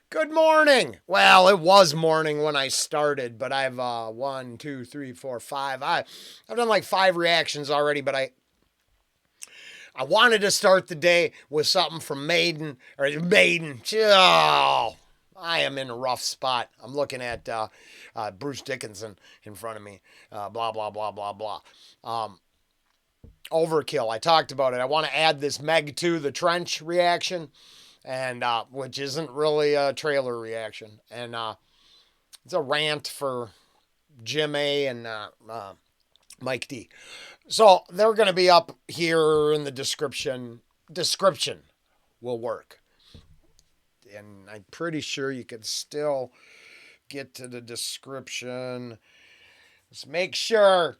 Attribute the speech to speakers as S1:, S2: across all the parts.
S1: Good morning. Well, it was morning when I started, but I've one, two, three, four, five. I've done like five reactions already, but I wanted to start the day with something from Maiden. Oh, I am in a rough spot. I'm looking at Bruce Dickinson in front of me. Blah blah blah blah blah. Overkill. I talked about it. I want to add this Meg 2 the Trench reaction, and which isn't really a trailer reaction, and it's a rant for Jim A and Mike D. So they're going to be up here in the description. Description will work, and I'm pretty sure you can still get to the description. Let's make sure.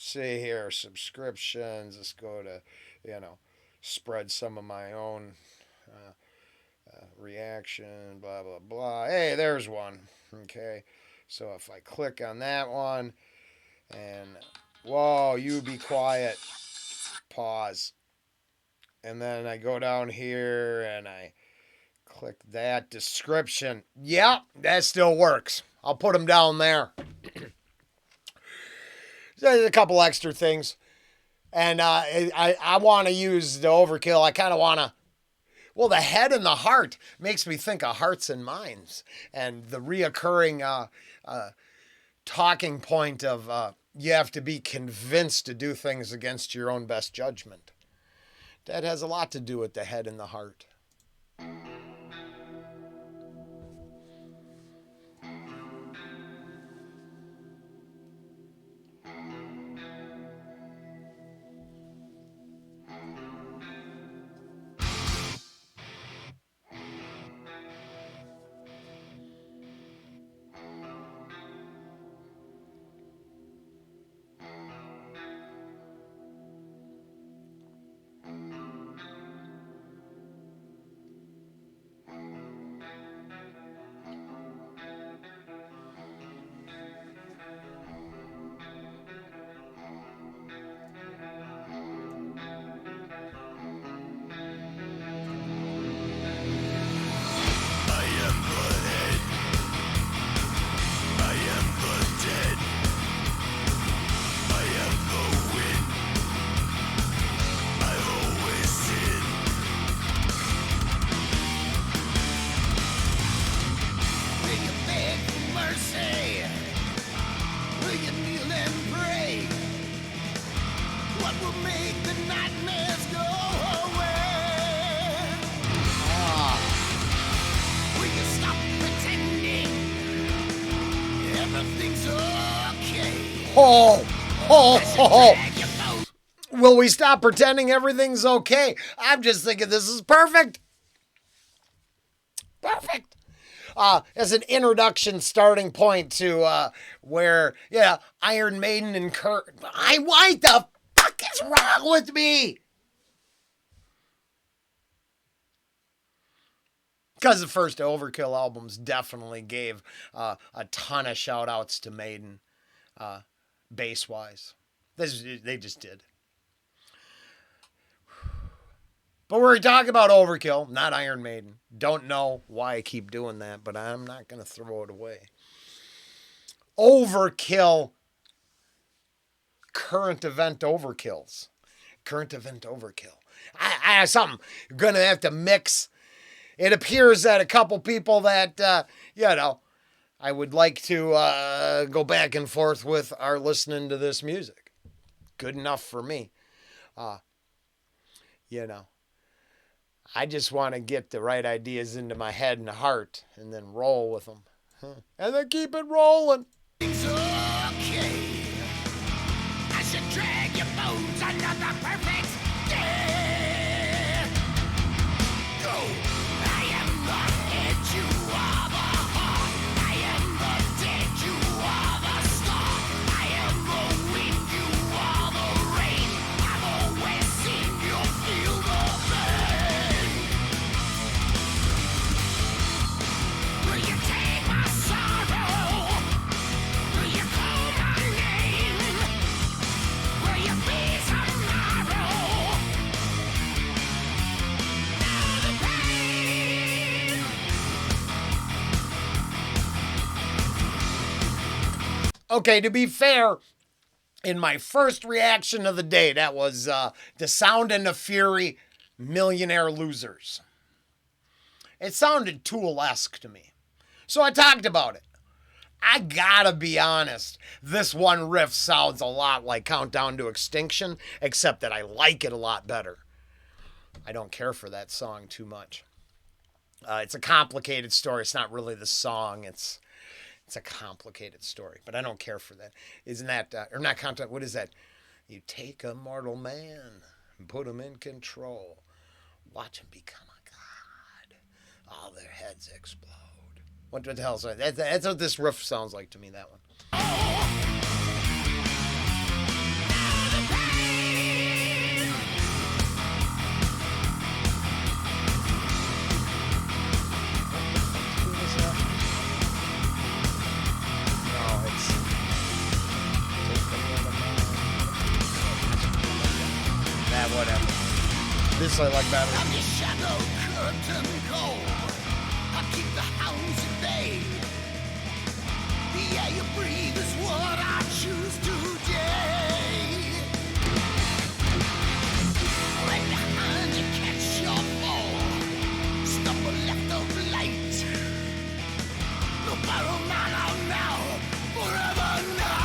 S1: See here, subscriptions. Let's go to, spread some of my own reaction, blah, blah, blah. Hey, there's one. Okay. So if I click on that one and, whoa, you be quiet, pause. And then I go down here and I click that description. Yep, that still works. I'll put them down there. There's a couple extra things. And I want to use the overkill. I kind of want to. Well, the head and the heart makes me think of hearts and minds. And the reoccurring talking point of you have to be convinced to do things against your own best judgment. That has a lot to do with the head and the heart. Oh. Will we stop pretending everything's okay? I'm just thinking this is perfect. Perfect. As an introduction starting point to where, Iron Maiden and Kurt. What the fuck is wrong with me? Because the first Overkill albums definitely gave a ton of shout outs to Maiden. Bass wise, they just did. But we're talking about Overkill, not Iron Maiden. Don't know why I keep doing that, but I'm not going to throw it away. Overkill. Current event overkills. Current event overkill. I have something. You're going to have to mix. It appears that a couple people that, I would like to go back and forth with are listening to this music. Good enough for me. I just want to get the right ideas into my head and heart and then roll with them. And then keep it rolling. It's okay. I should drag your bones another perfect day. Go. I am the edge you are the heart. I am the dead you are the star. I am the wind you are the rain. I've always seen you feel the pain. Will you take my sorrow? Will you call my name? Will you be tomorrow? Okay, to be fair, in my first reaction of the day, that was The Sound and the Fury, Millionaire Losers. It sounded Tool-esque to me. So I talked about it. I gotta be honest, this one riff sounds a lot like Countdown to Extinction, except that I like it a lot better. I don't care for that song too much. It's a complicated story. It's not really the song. It's a complicated story, but I don't care for that. Isn't that or not content? What is that? You take a mortal man and put him in control. Watch him become a god. All their heads explode. What the hell is that? That's what this riff sounds like to me. That one. Whatever. This I like better. I'm your shadow curtain cold. I keep the hounds at bay. The air you breathe is what I choose today. Right behind you, catch your fall. Stumble left of light. No barrel man out now, forever now.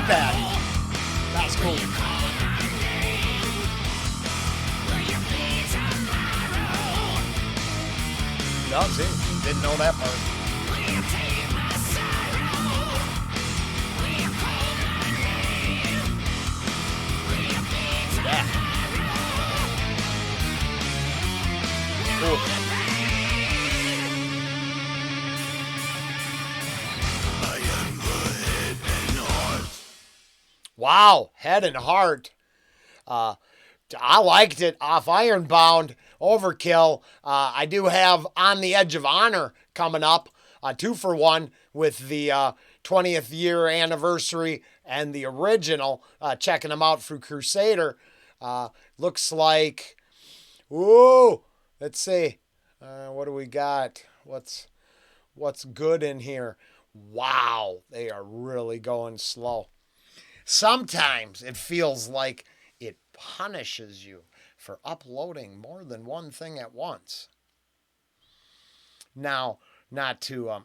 S1: That. That's cool. No, see, didn't know that part. Yeah. Cool. Wow, Head and Heart. I liked it off Ironbound. Overkill. I do have On the Edge of Honor coming up. 2-for-1 with the 20th year anniversary and the original. Checking them out through Crusader. Looks like, ooh, let's see. What do we got? What's good in here? Wow, they are really going slow. Sometimes it feels like it punishes you for uploading more than one thing at once. Now, not to, I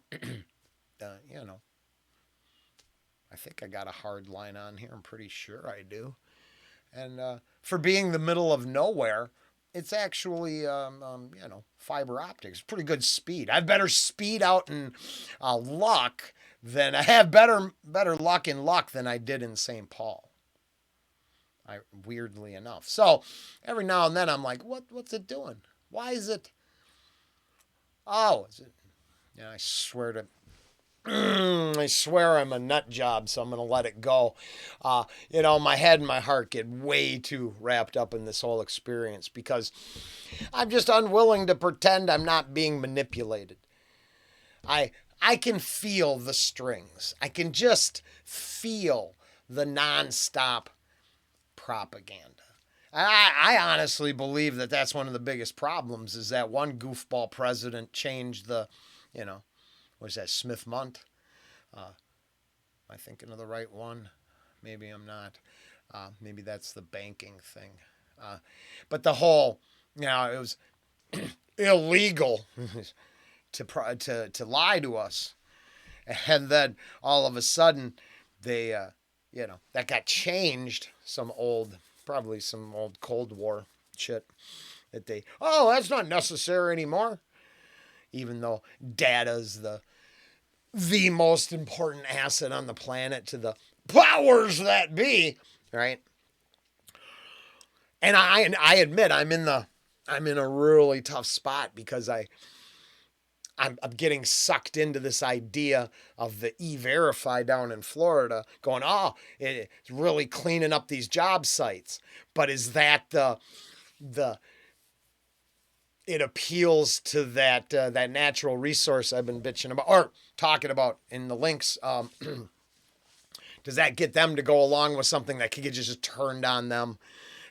S1: think I got a hard line on here. I'm pretty sure I do. And for being the middle of nowhere, it's actually, fiber optics. Pretty good speed. I have better speed out in Luck than I have better luck in Luck than I did in St. Paul. weirdly enough. So every now and then I'm like, what's it doing? Why is it? Oh, is it? Yeah, I swear I'm a nut job, so I'm gonna let it go. My head and my heart get way too wrapped up in this whole experience because I'm just unwilling to pretend I'm not being manipulated. I I can feel the strings. I can just feel the nonstop propaganda. I honestly believe that that's one of the biggest problems is that one goofball president changed you know, what is that, Smith Munt? Am I thinking of the right one? Maybe I'm not. Maybe that's the banking thing. Uh, but the whole, it was illegal to lie to us, and then all of a sudden they, that got changed. Probably some old Cold War shit that's not necessary anymore. Even though data's the most important asset on the planet to the powers that be, right? And I admit I'm in a really tough spot because I'm getting sucked into this idea of the E-Verify down in Florida going, it's really cleaning up these job sites. But is that the it appeals to that natural resource I've been bitching about or talking about in the links? Does that get them to go along with something that could get just turned on them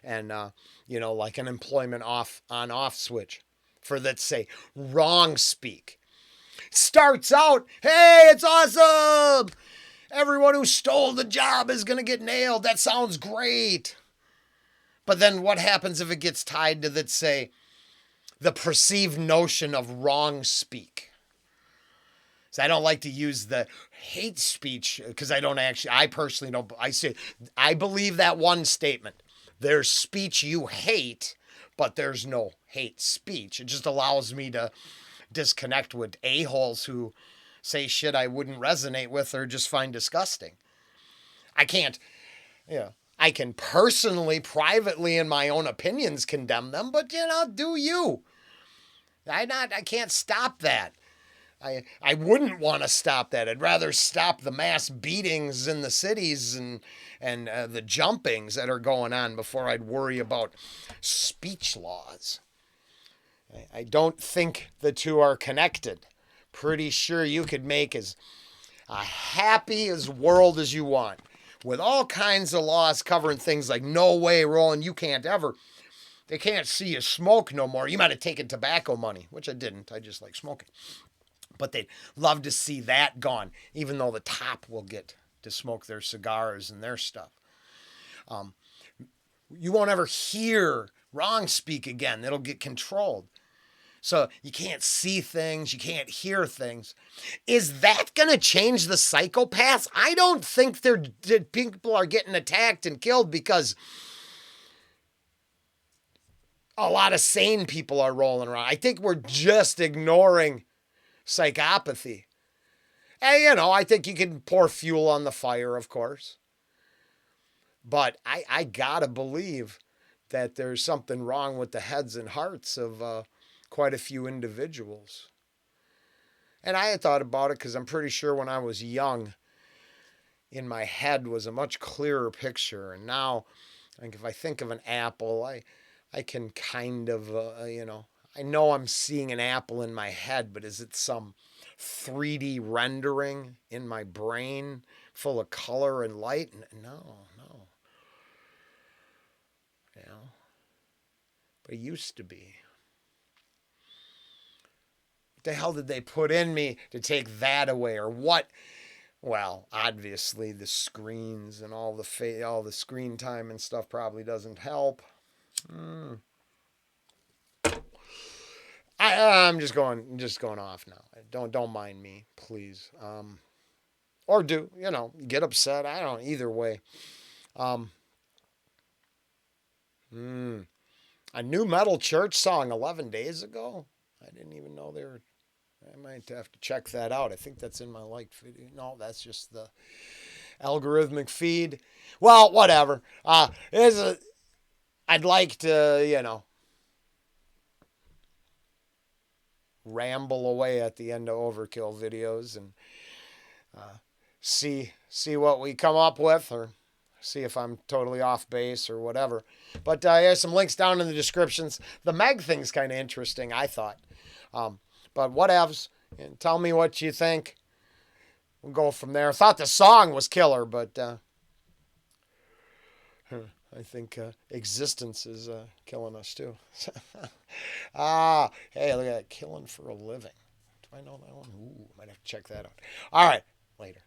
S1: and, like an employment off switch for, let's say, wrong speak? Starts out, hey, it's awesome. Everyone who stole the job is going to get nailed. That sounds great. But then what happens if it gets tied to, let's say, the perceived notion of wrong speak? So I don't like to use the hate speech because I personally don't. I believe that one statement. There's speech you hate, but there's no hate speech. It just allows me to disconnect with a-holes who say shit I wouldn't resonate with or just find disgusting. I can't, I can personally, privately, in my own opinions, condemn them, but do you? I can't stop that. I wouldn't want to stop that. I'd rather stop the mass beatings in the cities and the jumpings that are going on before I'd worry about speech laws. I don't think the two are connected. Pretty sure you could make as a happy as world as you want with all kinds of laws covering things like no way, Rollen, they can't see you smoke no more. You might have taken tobacco money, which I didn't. I just like smoking. But they'd love to see that gone, even though the top will get to smoke their cigars and their stuff. You won't ever hear wrong speak again. It'll get controlled. So you can't see things, you can't hear things. Is that going to change the psychopaths? I don't think people are getting attacked and killed because a lot of sane people are rolling around. I think we're just ignoring psychopathy. And, I think you can pour fuel on the fire, of course. But I gotta believe that there's something wrong with the heads and hearts of quite a few individuals. And I had thought about it because I'm pretty sure when I was young, in my head was a much clearer picture. And now, like if I think of an apple, I can kind of, I know I'm seeing an apple in my head, but is it some 3D rendering in my brain full of color and light? No. But it used to be. What the hell did they put in me to take that away, or what? Well, obviously the screens and all the screen time and stuff probably doesn't help. I'm just going off now. Don't mind me, please. Or get upset. I don't. Either way. A new metal church song 11 days ago. I didn't even know they were. I might have to check that out. I think that's in my liked video. No, that's just algorithmic feed. Well, whatever. I'd like to, ramble away at the end of Overkill videos and see what we come up with, or see if I'm totally off base or whatever. But there's some links down in the descriptions. The Meg thing's kind of interesting, I thought. But whatevs. And tell me what you think. We'll go from there. I thought the song was killer, but I think existence is killing us too. Hey, look at that. Killing for a living. Do I know that one? Ooh, might have to check that out. All right, later.